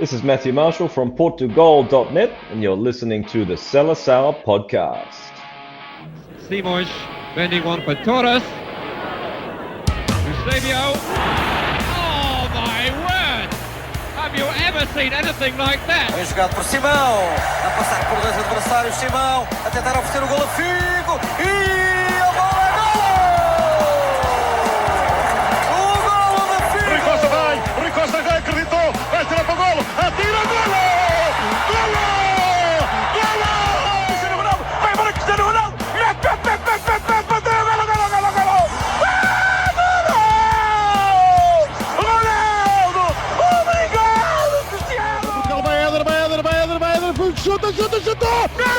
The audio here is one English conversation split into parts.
This is Matthew Marshall from Portugal.net, and you're listening to the Seleção podcast. Simões bending one for Torres. Eusebio. Oh my word! Have you ever seen anything like that? Bem jogado por Simão, a passar por dois adversários. Simão a tentar oferecer o golo a Figo e a bola é golo! O golo de Figo! Rui Costa já acreditou, vai tirar para o golo, atira, golo! Golo! Golo! Cristiano Ronaldo, vai embora Cristiano Ronaldo! Bateu, golo, golo, golo, golo! Ronaldo! Obrigado, Cristiano! Vai Éder, chuta! Gol!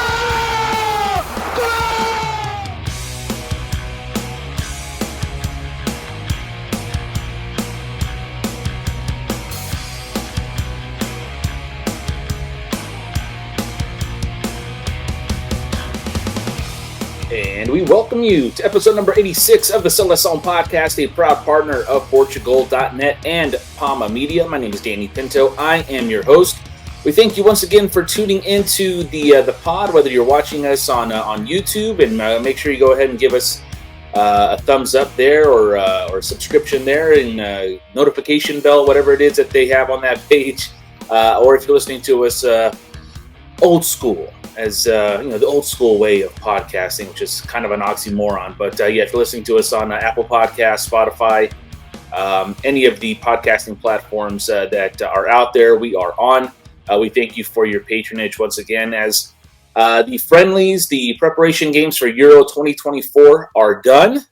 And we welcome you to episode number 86 of the Seleção podcast, a proud partner of Portugal.net and Palma Media. My name is Danny Pinto. I am your host. We thank you once again for tuning into the pod, whether you're watching us on YouTube, and make sure you go ahead and give us a thumbs up there or subscription there and notification bell, whatever it is that they have on that page. Or if you're listening to us old school, as the old school way of podcasting, which is kind of an oxymoron. But if you're listening to us on Apple Podcasts, Spotify, any of the podcasting platforms that are out there, we are on. We thank you for your patronage once again, as the Friendlies, the preparation games for Euro 2024 are done.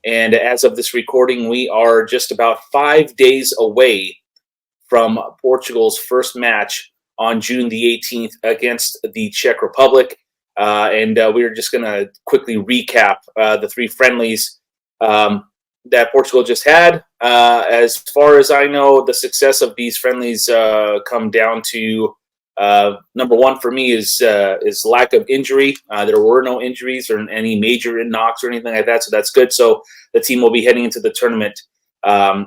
And as of this recording, we are just about 5 days away from Portugal's first match on June the 18th against the Czech Republic. And we're just going to quickly recap the three friendlies that Portugal just had. As far as I know, the success of these friendlies come down to, number one for me is lack of injury. There were no injuries or any major knocks or anything like that, so that's good. So the team will be heading into the tournament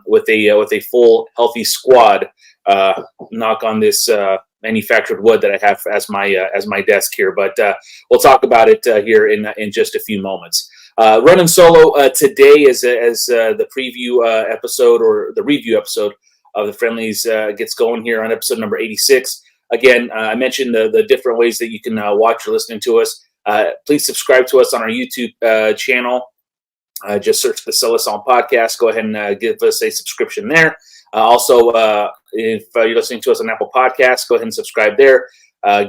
with a full, healthy squad. Knock on this manufactured wood that I have as my desk here, but we'll talk about it here in just a few moments. Running solo today as the preview episode or the review episode of the Friendlies gets going here on episode number 86. Again, I mentioned the different ways that you can watch or listen to us. Please subscribe to us on our YouTube channel. Just search the Seleção podcast. Go ahead and give us a subscription there. Also, if you're listening to us on Apple Podcasts, go ahead and subscribe there.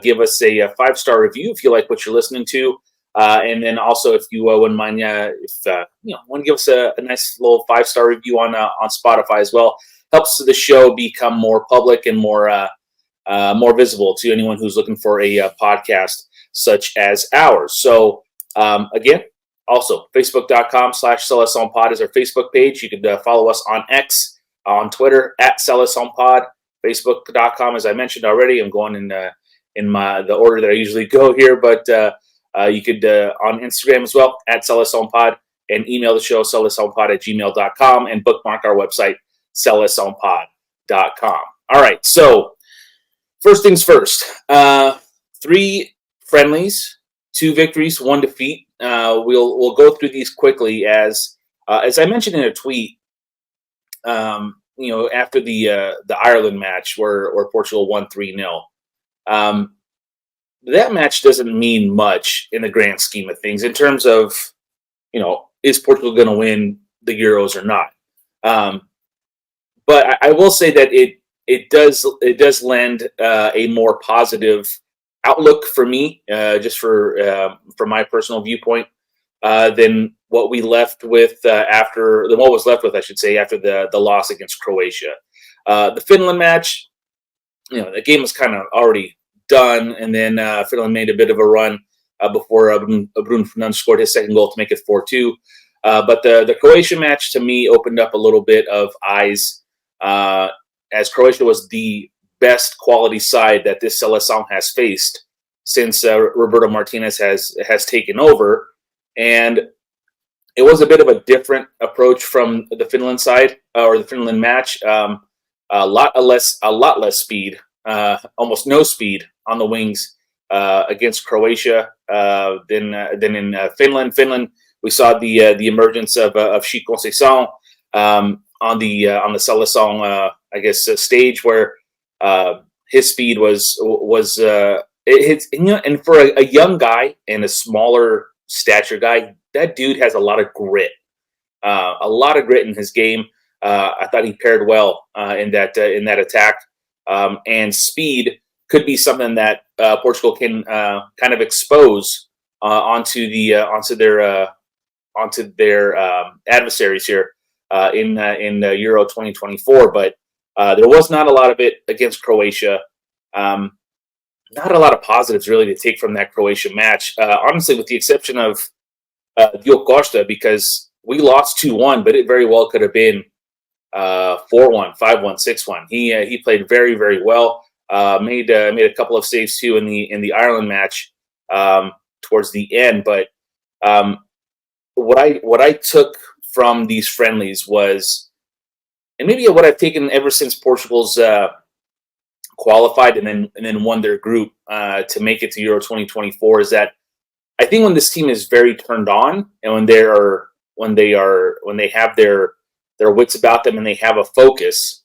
Give us a 5-star review if you like what you're listening to. And then also, if you wouldn't mind, want to give us a nice little 5-star review on Spotify as well, helps the show become more public and more visible to anyone who's looking for a podcast such as ours. So again, also Facebook.com/SeleçãoPod is our Facebook page. You can follow us on X, on Twitter at SeleçãoPod. Facebook.com, as I mentioned already. I'm going in the order that I usually go here, but you could on Instagram as well at SeleçãoPod, and email the show seleçãopod@gmail.com, and bookmark our website seleçãopod.com. All right, so first things first. 3 friendlies, 2 victories, 1 defeat. We'll go through these quickly as I mentioned in a tweet. After the Ireland match where Portugal won 3-0. That match doesn't mean much in the grand scheme of things in terms of, is Portugal going to win the Euros or not? But I will say that it does lend a more positive outlook for me, just from my personal viewpoint, than what we left with after the loss against Croatia. The Finland match, the game was kind of already done, and then Finland made a bit of a run before Bruno Fernandes scored his second goal to make it 4-2. But the Croatia match, to me, opened up a little bit of eyes, as Croatia was the best quality side that this Seleção has faced since Roberto Martinez has taken over. And it was a bit of a different approach from the Finland side or the Finland match. A lot less speed, almost no speed on the wings against Croatia. Then in Finland, we saw the emergence of Chico Seleção on the Seleção, stage where his speed was and for a young guy and a smaller stature guy, that dude has a lot of grit in his game. I thought he paired well in that attack, and speed could be something that Portugal can kind of expose onto their adversaries here in Euro 2024. But there was not a lot of it against Croatia. Not a lot of positives really to take from that Croatia match, honestly, with the exception of Diogo Costa, because we lost 2-1, but it very well could have been 4-1, 5-1, 6-1. He played very, very well. Made a couple of saves too in the Ireland match towards the end. But what I took from these friendlies was, and maybe what I've taken ever since Portugal's qualified and then won their group to make it to Euro 2024, is that I think when this team is very turned on and when they have their wits about them and they have a focus,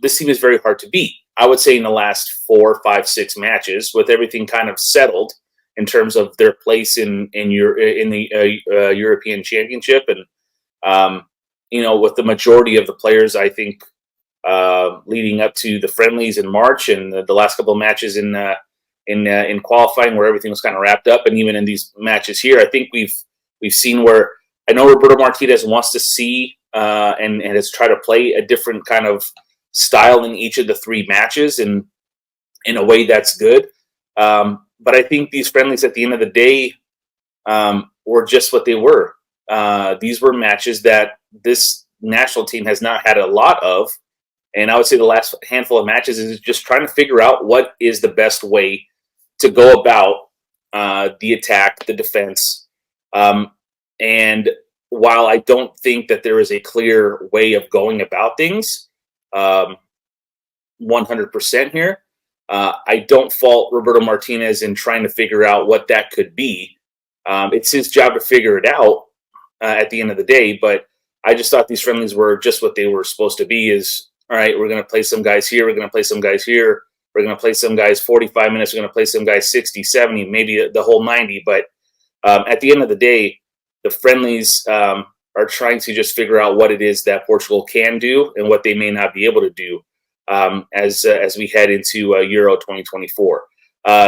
this team is very hard to beat. I would say in the last 4, 5, 6 matches, with everything kind of settled in terms of their place in the European Championship, and with the majority of the players, I think leading up to the friendlies in March and the last couple of matches in qualifying, where everything was kind of wrapped up, and even in these matches here, I think we've seen where I know Roberto Martinez wants to see and has tried to play a different kind of style in each of the 3 matches, and in a way that's good. But I think these friendlies at the end of the day were just what they were. These were matches that this national team has not had a lot of. And I would say the last handful of matches is just trying to figure out what is the best way to go about the attack, the defense. And while I don't think that there is a clear way of going about things 100% here, I don't fault Roberto Martinez in trying to figure out what that could be. It's his job to figure it out at the end of the day, but I just thought these friendlies were just what they were supposed to be. Is, all right, we're going to play some guys here, we're going to play some guys here, we're going to play some guys 45 minutes, we're going to play some guys 60, 70, maybe the whole 90. But at the end of the day, the friendlies are trying to just figure out what it is that Portugal can do and what they may not be able to do as we head into Euro 2024.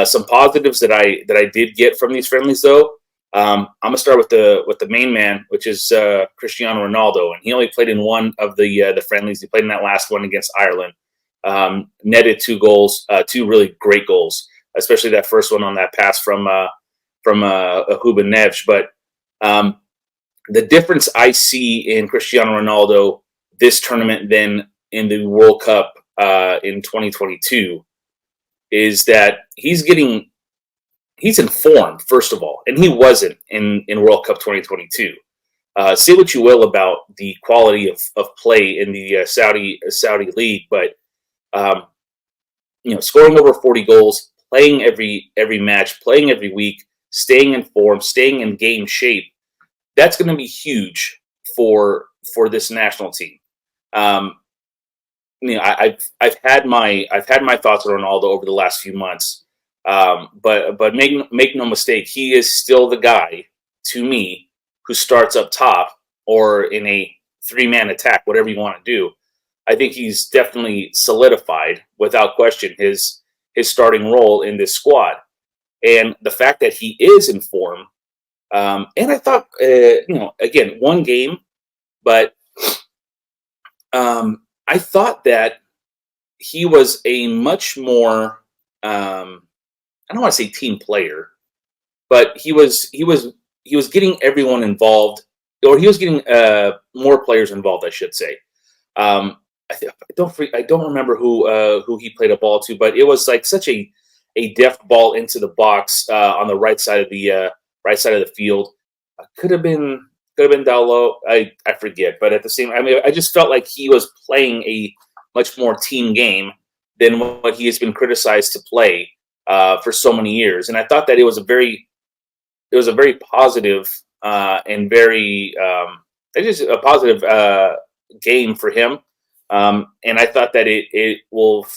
Some positives that I did get from these friendlies, though. I'm gonna start with the main man, which is Cristiano Ronaldo, and he only played in one of the friendlies. He played in that last one against Ireland. Netted 2 goals, 2 really great goals, especially that first one on that pass from Ruben Neves. But the difference I see in Cristiano Ronaldo this tournament than in the World Cup in 2022 is that he's informed, first of all, and he wasn't in World Cup 2022. Say what you will about the quality of play in the Saudi league, but scoring over 40 goals, playing every match, playing every week, staying in form, staying in game shape, that's going to be huge for this national team. I've had my thoughts on Ronaldo over the last few months, but make no mistake, he is still the guy to me who starts up top or in a 3-man attack, whatever you want to do. I think he's definitely solidified without question his starting role in this squad, and the fact that he is in form. And I thought, again, one game, but I thought that he was a much more, I don't want to say team player, but he was getting everyone involved, or he was getting more players involved, I should say. I don't remember who he played a ball to, but it was like such a deft ball into the box on the right side of the field. Could have been Dallo. I forget, but at the same, I just felt like he was playing a much more team game than what he has been criticized to play for so many years. And I thought that it was a very positive and very just a positive game for him. And I thought that it will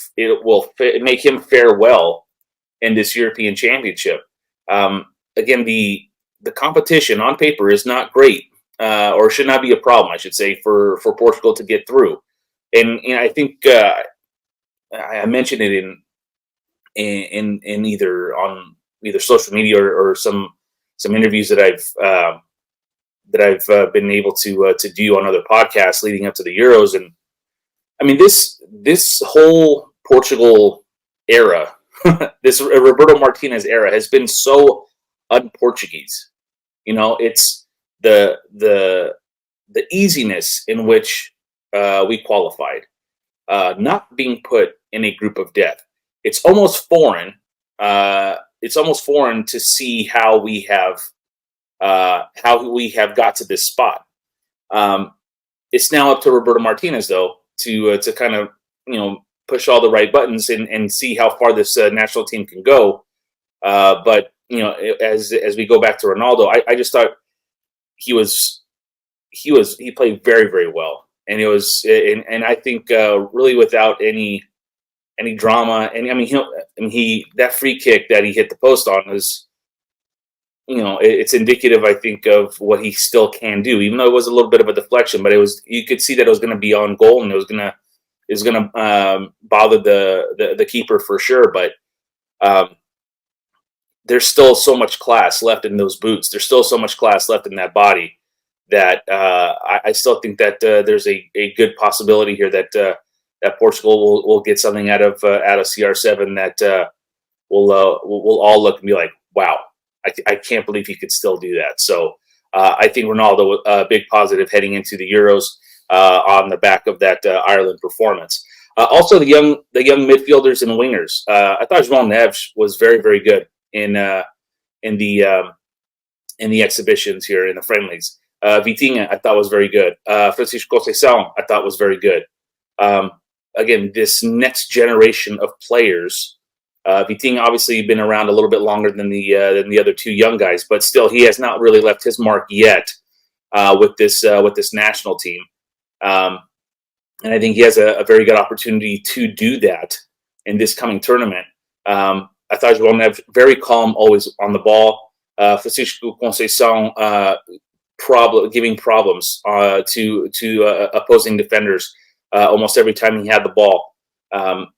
make him fare well in this European Championship. Again, the competition on paper is not great, or should not be a problem, I should say, for Portugal to get through. And I think I mentioned it in either social media or some interviews that I've been able to do on other podcasts leading up to the Euros. And I mean, this whole Portugal era, this Roberto Martinez era, has been so un-Portuguese. You know, it's the easiness in which we qualified, not being put in a group of death. It's almost foreign. It's almost foreign to see how we have got to this spot. It's now up to Roberto Martinez, though, to kind of push all the right buttons and see how far this national team can go. But as we go back to Ronaldo, I just thought he played very, very well, and it was and I think really without any drama. And I mean, that free kick that he hit the post on was, it's indicative, I think, of what he still can do, even though it was a little bit of a deflection. But you could see that it was going to be on goal, and it was going to bother the keeper for sure. But there's still so much class left in those boots. There's still so much class left in that body that I still think that there's a good possibility here that Portugal will get something out of CR7 that will all look and be like, wow, I can't believe he could still do that. So I think Ronaldo, a big positive heading into the Euros on the back of that Ireland performance. Also, the young midfielders and wingers. I thought João Neves was very, very good in the exhibitions here in the friendlies. Vitinha, I thought was very good. Francisco Seleção, I thought was very good. Again, this next generation of players. Vitinha obviously been around a little bit longer than the other two young guys, but still he has not really left his mark yet with this national team. And I think he has a very good opportunity to do that in this coming tournament. I thought João Neves very calm, always on the ball. Francisco Conceição giving problems to opposing defenders almost every time he had the ball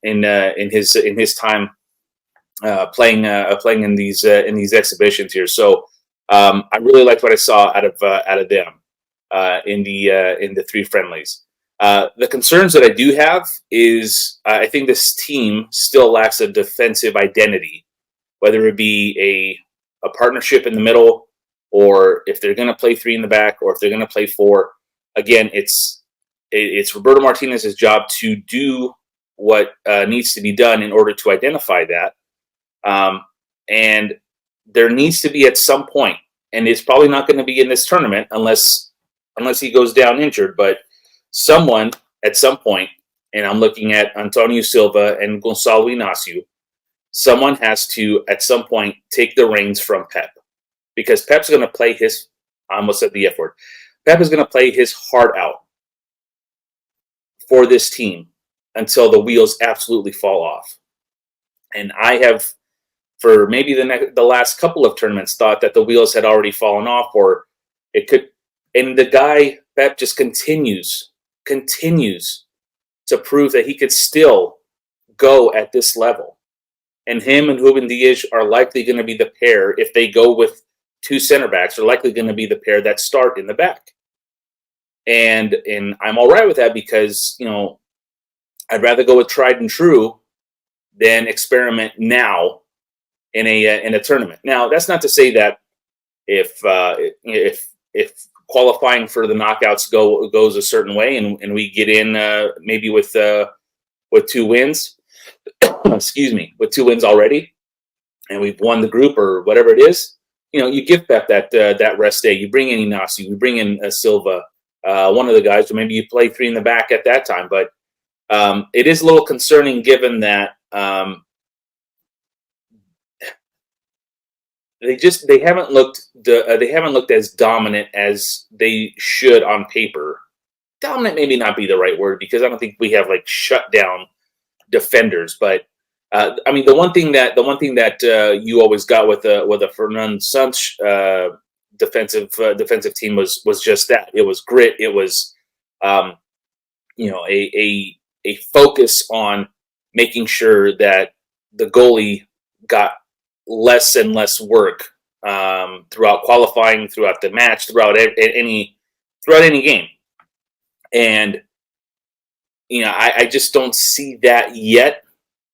in his time playing in these exhibitions here. So I really liked what I saw out of them in the three friendlies. The concerns that I do have is I think this team still lacks a defensive identity, whether it be a partnership in the middle, or if they're going to play three in the back, or if they're going to play four. Again, it's Roberto Martinez's job to do what needs to be done in order to identify that. And there needs to be at some point, and it's probably not going to be in this tournament unless he goes down injured, but someone at some point, and I'm looking at Antonio Silva and Gonçalo Inácio, someone has to at some point take the reins from Pep, because Pep's going to play I almost said the F word. Pep is going to play his heart out for this team until the wheels absolutely fall off. And I have, for maybe the last couple of tournaments, thought that the wheels had already fallen off, or it could. And the guy, Pep, just continues to prove that he could still go at this level. And him and Ruben Dias are likely going to be the pair, if they go with two center backs, are likely going to be the pair that start in the back. And I'm all right with that, because I'd rather go with tried and true than experiment now in a tournament. Now, that's not to say that if qualifying for the knockouts goes a certain way and we get in maybe with 2 wins, excuse me, with 2 wins already, and we've won the group or whatever it is, you give Pep that rest day. You bring in Inácio, you bring in Silva, one of the guys, or maybe you play 3 in the back at that time. But It is a little concerning given that they haven't looked as dominant as they should on paper. Dominant maybe not be the right word, because I don't think we have like shut down defenders. But I mean, the one thing that you always got with a Fernand Sanch defensive team was just that. It was grit. It was a focus on making sure that the goalie got less and less work throughout qualifying, throughout the match, throughout any game. And I just don't see that yet,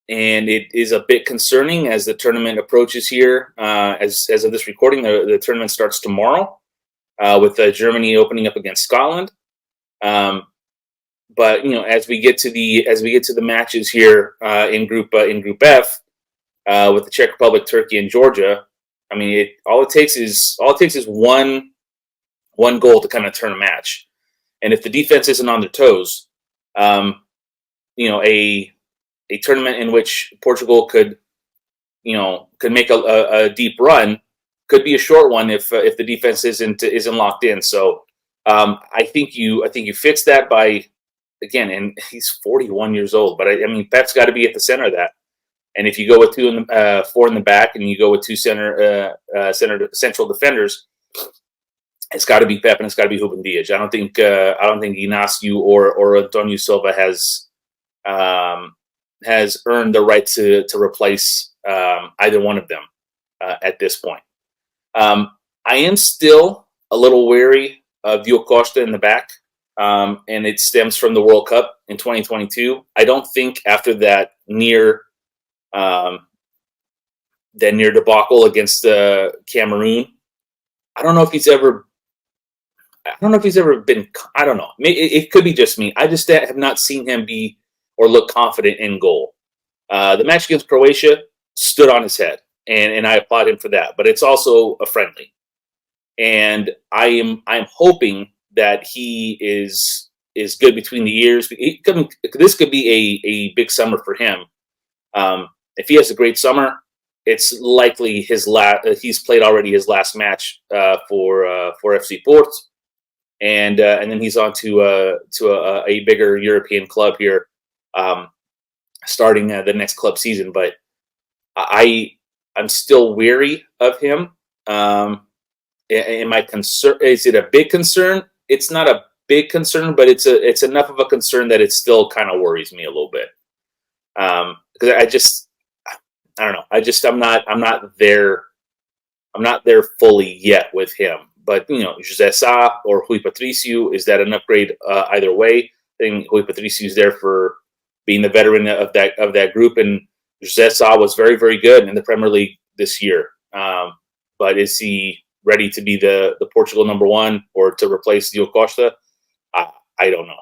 and it is a bit concerning as the tournament approaches here. As of this recording, the tournament starts tomorrow with Germany opening up against Scotland. But as we get to the matches here in Group F with the Czech Republic, Turkey, and Georgia, I mean, all it takes is one goal to kind of turn a match. And if the defense isn't on their toes, a tournament in which Portugal could make a deep run could be a short one if the defense isn't locked in. So I think you fix that by, again, and he's 41 years old, but I mean Pep's got to be at the center of that. And if you go with four in the back, and you go with two central defenders, it's got to be Pep and it's got to be Ruben Dias. I don't think Ignacio or Antonio Silva has earned the right to replace either one of them at this point. I am still a little wary of Diogo Costa in the back, and it stems from the World Cup in 2022. I don't think after that near debacle against Cameroon, I don't know if he's ever been. I don't know. It could be just me. I just have not seen him be or look confident in goal. The match against Croatia stood on his head, and I applaud him for that. But it's also a friendly, and I'm hoping that he is good between the ears. This could be a big summer for him. If he has a great summer, it's likely he's played already his last match for FC Porto. And then he's on to a bigger European club here, starting the next club season. But I'm still weary of him. Am I concerned? Is it a big concern? It's not a big concern, but it's enough of a concern that it still kind of worries me a little bit. Because I don't know. I'm not there fully yet with him. But José Sá or Rui Patricio, is that an upgrade either way? I think Rui Patricio is there for being the veteran of that group, and José Sá was very, very good in the Premier League this year. But is he ready to be the Portugal number one or to replace Diogo Costa? I don't know.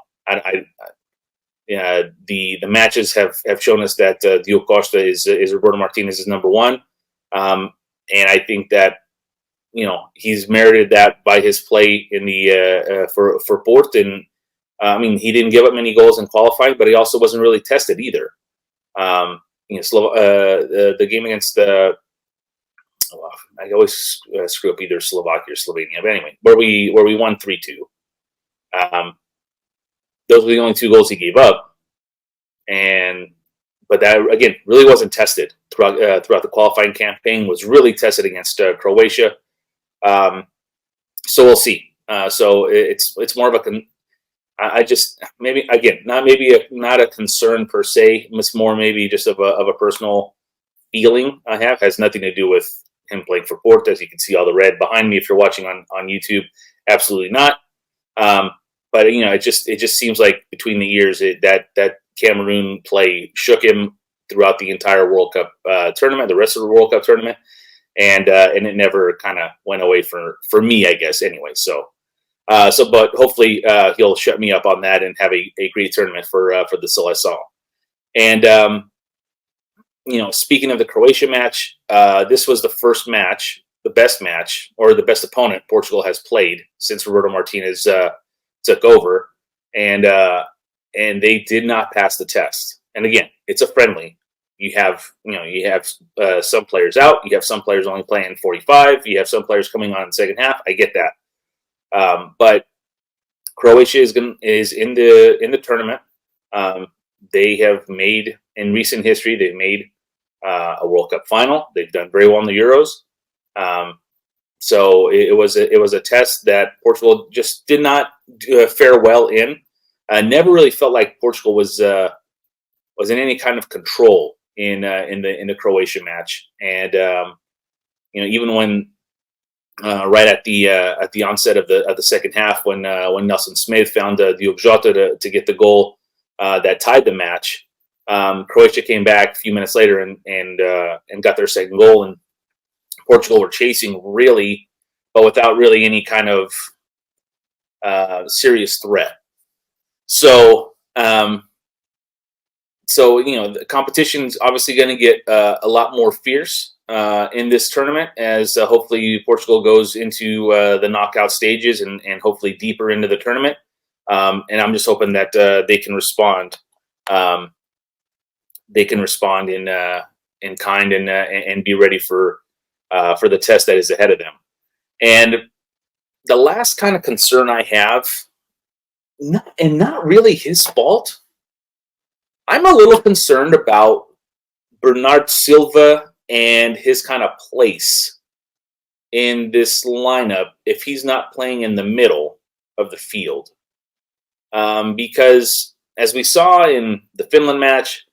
The matches have shown us that Diogo Costa is Roberto Martinez's number one, and I think that he's merited that by his play in the for Porto. And I mean, he didn't give up many goals in qualifying, but he also wasn't really tested either. The game against I always screw up either Slovakia or Slovenia, but anyway, where we won 3-2. Those were the only two goals he gave up, but that again really wasn't tested throughout the qualifying campaign. Was really tested against Croatia. So we'll see. So it's more of not a concern per se. It's more maybe just of a personal feeling I have. Has nothing to do with him playing for Porto. As you can see all the red behind me if you're watching on YouTube. Absolutely not. But it just seems like between the years that Cameroon play shook him throughout the entire World Cup tournament, the rest of the World Cup tournament. And it never kind of went away for me, I guess. Anyway, but hopefully he'll shut me up on that and have a great tournament for the Seleção. And speaking of the Croatia match, this was the first match, the best match, or the best opponent Portugal has played since Roberto Martinez took over. And and they did not pass the test. And again, it's a friendly. You have some players out. You have some players only playing 45. You have some players coming on in the second half. I get that, but Croatia is in the tournament. They have made, in recent history, they've made a World Cup final. They've done very well in the Euros. So it was a test that Portugal just did not fare well in. Never really felt like Portugal was in any kind of control in the Croatia match. And even when right at the onset of the second half, when Nelson Smith found the Oakdale to get the goal that tied the match, Croatia came back a few minutes later and got their second goal, and Portugal were chasing really, but without really any kind of serious threat. So the competition's obviously going to get a lot more fierce in this tournament as hopefully Portugal goes into the knockout stages and hopefully deeper into the tournament. And I'm just hoping that they can respond. They can respond in kind and be ready for the test that is ahead of them. And the last kind of concern I have, not really his fault, I'm a little concerned about Bernardo Silva and his kind of place in this lineup if he's not playing in the middle of the field. Because as we saw in the Finland match,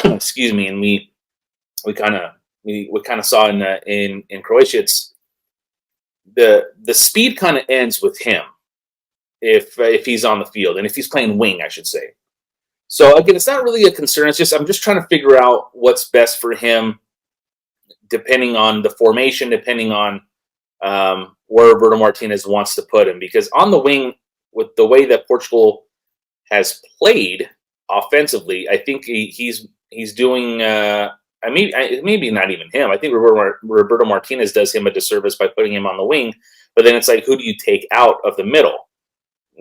excuse me, and we kind of saw in Croatia, it's the speed kind of ends with him if he's on the field, and if he's playing wing, I should say. So again, it's not really a concern. It's just I'm just trying to figure out what's best for him, depending on the formation, depending on where Roberto Martinez wants to put him. Because on the wing, with the way that Portugal has played offensively, I think he's doing. Maybe not even him. I think Roberto Martinez does him a disservice by putting him on the wing. But then it's like, who do you take out of the middle?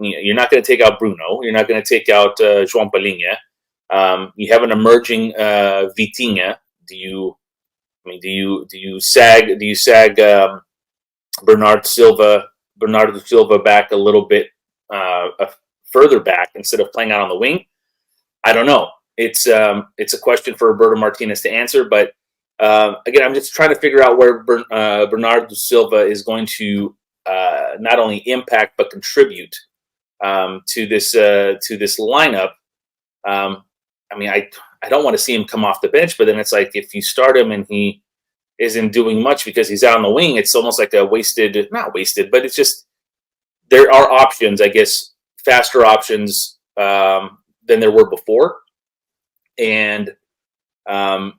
You're not going to take out Bruno. You're not going to take out João Palhinha. You have an emerging Vitinha. Do you sag Bernardo Silva back a little bit further back instead of playing out on the wing? I don't know. It's a question for Roberto Martinez to answer. But again, I'm just trying to figure out where Bernardo Silva is going to not only impact but contribute to this lineup. I don't want to see him come off the bench, but then it's like if you start him and he isn't doing much because he's out on the wing, it's almost like not wasted, but it's just there are options, I guess, faster options than there were before. And I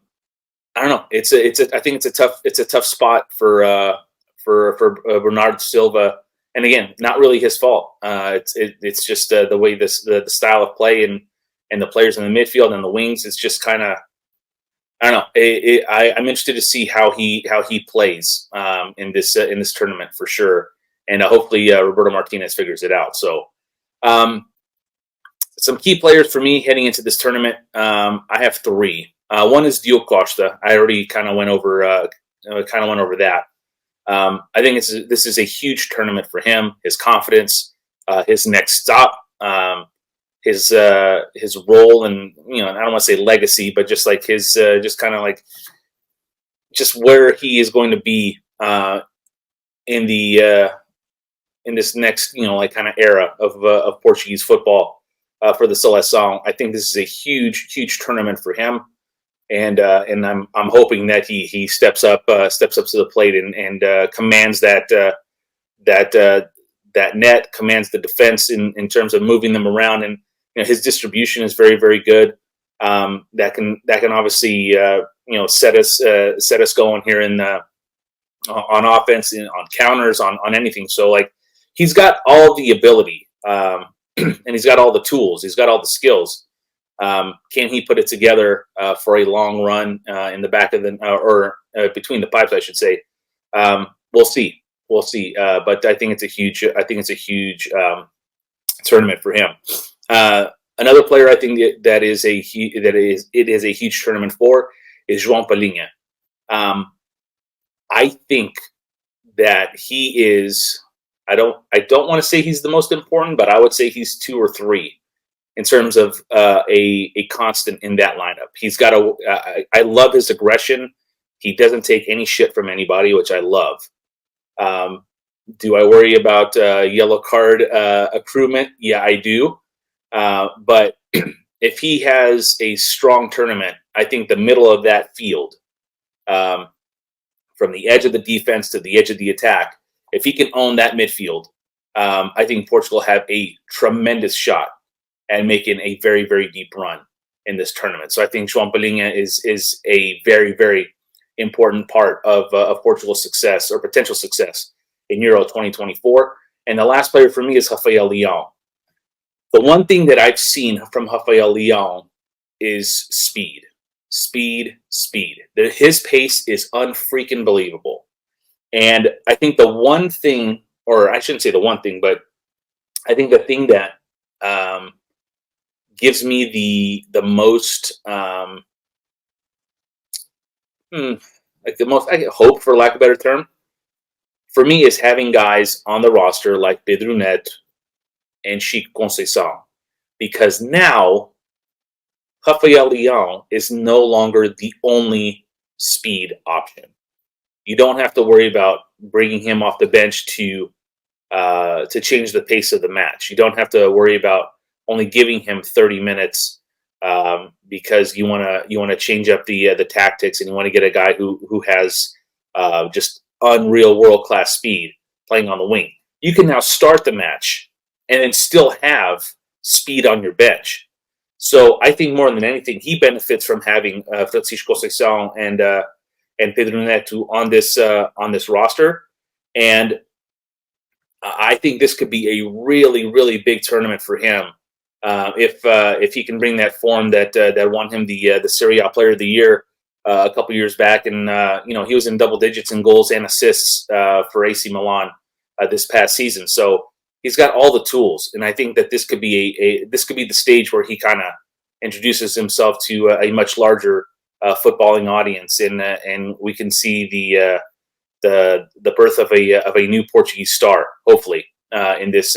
don't know. I think it's a tough spot for Bernardo Silva. And again, not really his fault. It's just the way the style of play and the players in the midfield and the wings. It's just kind of, I don't know. I'm interested to see how he plays in this tournament for sure. And hopefully Roberto Martinez figures it out. So some key players for me heading into this tournament. I have three. One is Diogo Costa. I already kind of went over that. I think this is a huge tournament for him. His confidence, his next stop, his role, and I don't want to say legacy, but just like his just kind of like just where he is going to be in this next kind of era of Portuguese football for the Seleção. I think this is a huge tournament for him. And I'm hoping that he steps up to the plate and commands that net, commands the defense in terms of moving them around, and his distribution is very, very good. That can obviously set us going here on offense, on counters, on anything. So like he's got all the ability, and he's got all the tools, he's got all the skills. Can he put it together for a long run in the back of or between the pipes, I should say? We'll see. But I think it's a huge tournament for him. Another player I think it is a huge tournament for is João Palhinha. I think that he is. I don't want to say he's the most important, but I would say he's 2 or 3 in terms of a constant in that lineup. He's got I love his aggression. He doesn't take any shit from anybody, which I love. Do I worry about yellow card accruement? Yeah, I do. But if he has a strong tournament, I think the middle of that field, from the edge of the defense to the edge of the attack, if he can own that midfield, I think Portugal have a tremendous shot at making a very, very deep run in this tournament. So I think João Palhinha is a very, very important part of Portugal's success or potential success in Euro 2024. And the last player for me is Rafael Leão. The one thing that I've seen from Rafael Leão is speed. His pace is unfreaking believable. And I think the one thing, or I shouldn't say the one thing, but I think the thing that gives me the most, hope, for lack of a better term, for me, is having guys on the roster like Pedro and Chico Conceição, because now Rafael Leão is no longer the only speed option. You don't have to worry about bringing him off the bench to change the pace of the match. You don't have to worry about only giving him 30 minutes because you want to change up the tactics, and you want to get a guy who has just unreal world-class speed playing on the wing. You can now start the match and then still have speed on your bench. So I think more than anything, he benefits from having Francisco Seleção and Pedro Neto on this roster. And I think this could be a really, really big tournament for him if he can bring that form that won him the Serie A Player of the Year a couple years back. And he was in double digits in goals and assists for AC Milan this past season. So he's got all the tools, and I think that this could be the stage where he kind of introduces himself to a much larger footballing audience, and we can see the birth of a new Portuguese star, hopefully, in this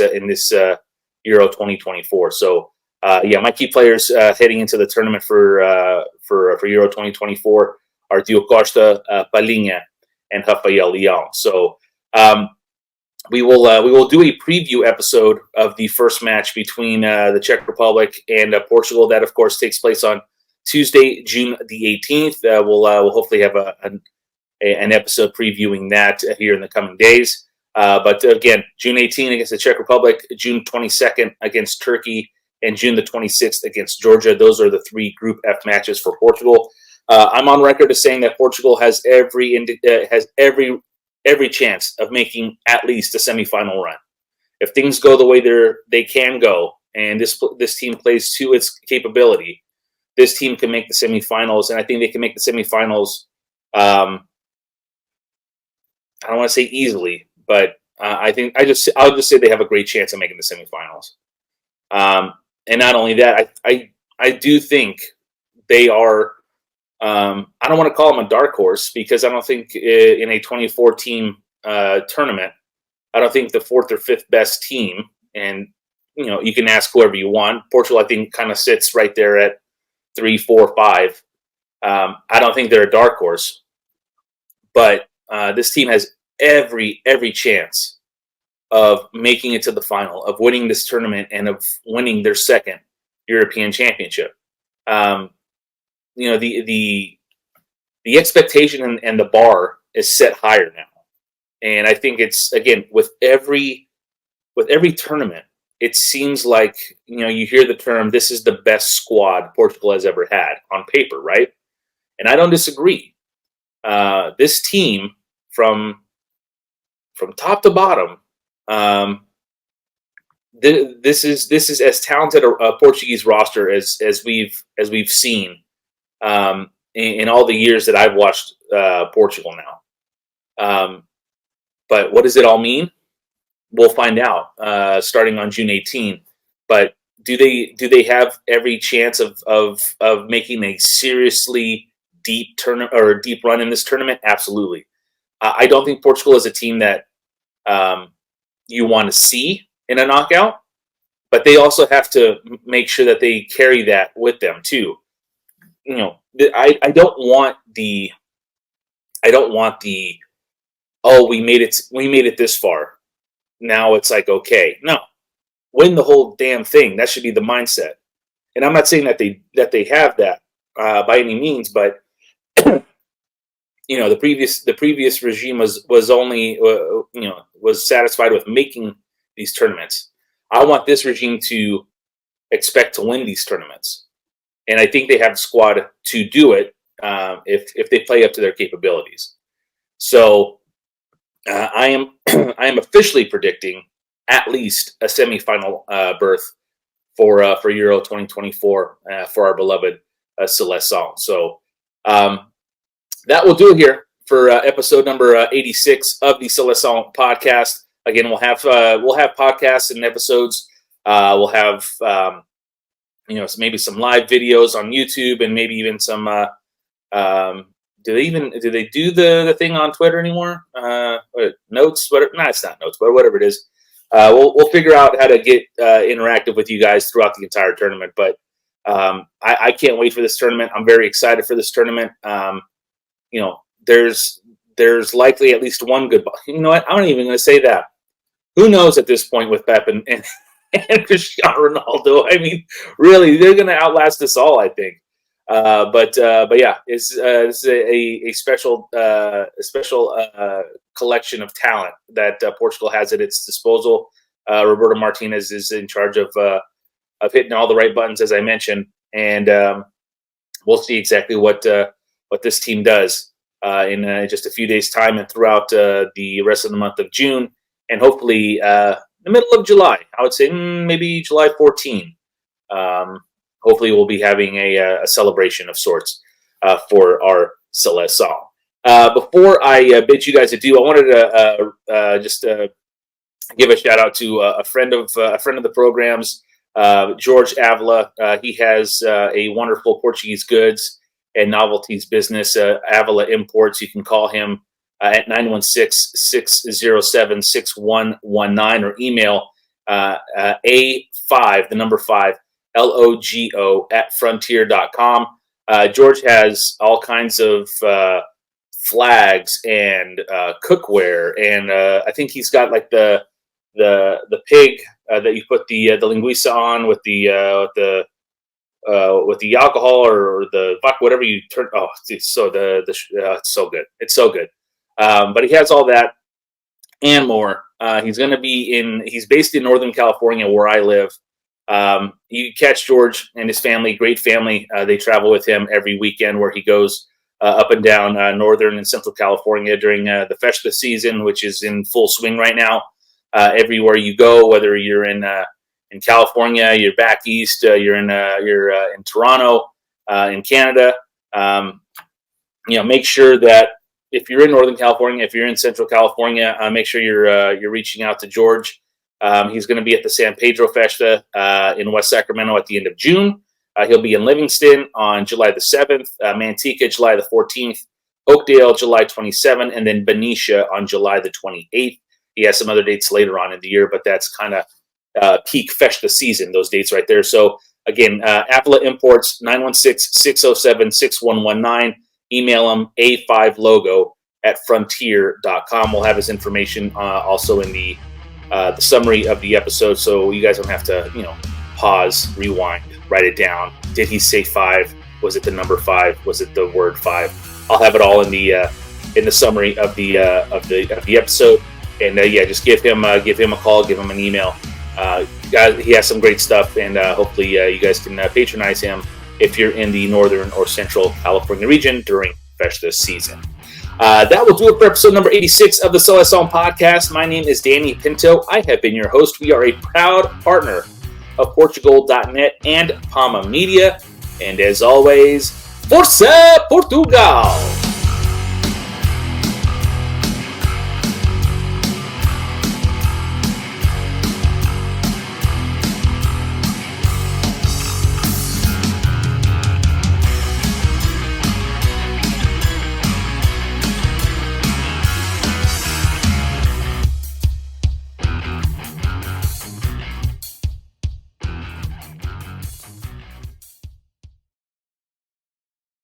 Euro 2024. So my key players heading into the tournament for Euro 2024 are Diogo Costa, Palhinha, and Rafael Leão. So we will do a preview episode of the first match between the Czech Republic and Portugal. That, of course, takes place on Tuesday, June the 18th. We'll hopefully have an episode previewing that here in the coming days. But again, June 18th against the Czech Republic, June 22nd against Turkey, and June the 26th against Georgia. Those are the 3 Group F matches for Portugal. I'm on record as saying that Portugal has every chance of making at least a semifinal run. If things go the way they can go, and this team plays to its capability, this team can make the semifinals, and I think they can make the semifinals. I don't want to say easily, but I think I'll just say they have a great chance of making the semifinals. And not only that, I do think they are. I don't want to call them a dark horse, because I don't think in a 24-team tournament, I don't think the 4th or 5th best team, and you can ask whoever you want. Portugal, I think, kind of sits right there at 3, 4, 5. I don't think they're a dark horse, but this team has every chance of making it to the final, of winning this tournament, and of winning their 2nd European championship. The expectation and the bar is set higher now, and I think it's, again, with every tournament, it seems like you hear the term, "This is the best squad Portugal has ever had," on paper, right? And I don't disagree. This team, from top to bottom, this is as talented a Portuguese roster as we've seen in all the years that I've watched Portugal now. But what does it all mean? We'll find out starting on June 18th. But Do they have every chance of making a seriously deep tournament or a deep run in this tournament? Absolutely. I don't think Portugal is a team that you want to see in a knockout, but they also have to make sure that they carry that with them too. I don't want the oh, we made it this far. Now it's like, okay, no, win the whole damn thing. That should be the mindset. And I'm not saying that they have that by any means, but the previous regime was only was satisfied with making these tournaments. I want this regime to expect to win these tournaments, and I think they have the squad to do it if they play up to their capabilities. So I am officially predicting at least a semifinal berth for Euro 2024 for our beloved Seleção. So that will do it here for episode number 86 of the Seleção podcast. Again, we'll have podcasts and episodes. We'll have maybe some live videos on YouTube and maybe even some. Do they do the thing on Twitter anymore? Notes? It's not notes, but whatever it is. We'll figure out how to get interactive with you guys throughout the entire tournament. But I can't wait for this tournament. I'm very excited for this tournament. There's likely at least one good ball. You know what? I'm not even going to say that. Who knows at this point with Pep and Cristiano Ronaldo? I mean, really, they're going to outlast us all, I think. But yeah, it's a special collection of talent that Portugal has at its disposal. Roberto Martinez is in charge of hitting all the right buttons, as I mentioned, and we'll see exactly what this team does in just a few days' time and throughout the rest of the month of June, and hopefully the middle of July. I would say maybe July 14. Hopefully, we'll be having a celebration of sorts for our Seleção. Before I bid you guys adieu, I wanted to just give a shout out to a friend of the programs, George Avila. He has a wonderful Portuguese goods and novelties business, Avila Imports. You can call him at 916-607-6119 or email A5, the number 5, LOGO @frontier.com. George has all kinds of flags and cookware, and I think he's got like the pig that you put the linguiça on with the alcohol or the vodka, whatever you turn. Oh, it's so it's so good. It's so good. But he has all that and more. He's based in Northern California, where I live. You catch George and his family, great family. They travel with him every weekend where he goes up and down Northern and Central California during the Festa season, which is in full swing right now. Everywhere you go, whether you're in California, you're back east, you're in Toronto, in Canada. Make sure that if you're in Northern California, if you're in Central California, make sure you're reaching out to George. He's going to be at the San Pedro Festa in West Sacramento at the end of June. He'll be in Livingston on July the 7th, Manteca July the 14th, Oakdale July 27th, and then Benicia on July the 28th. He has some other dates later on in the year, but that's kind of peak Festa season, those dates right there. So again, Avila Imports, 916-607-6119. Email him A5logo@frontier.com. We'll have his information also in the summary of the episode, so you guys don't have to, pause, rewind, write it down. Did he say 5? Was it the number 5? Was it the word 5? I'll have it all in the summary of the episode. And just give him a call, give him an email. He has some great stuff, and hopefully you guys can patronize him if you're in the Northern or Central California region during Festa season. That will do it for episode number 86 of the Seleção podcast. My name is Danny Pinto. I have been your host. We are a proud partner of Portugal.net and Palma Media. And as always, Força Portugal!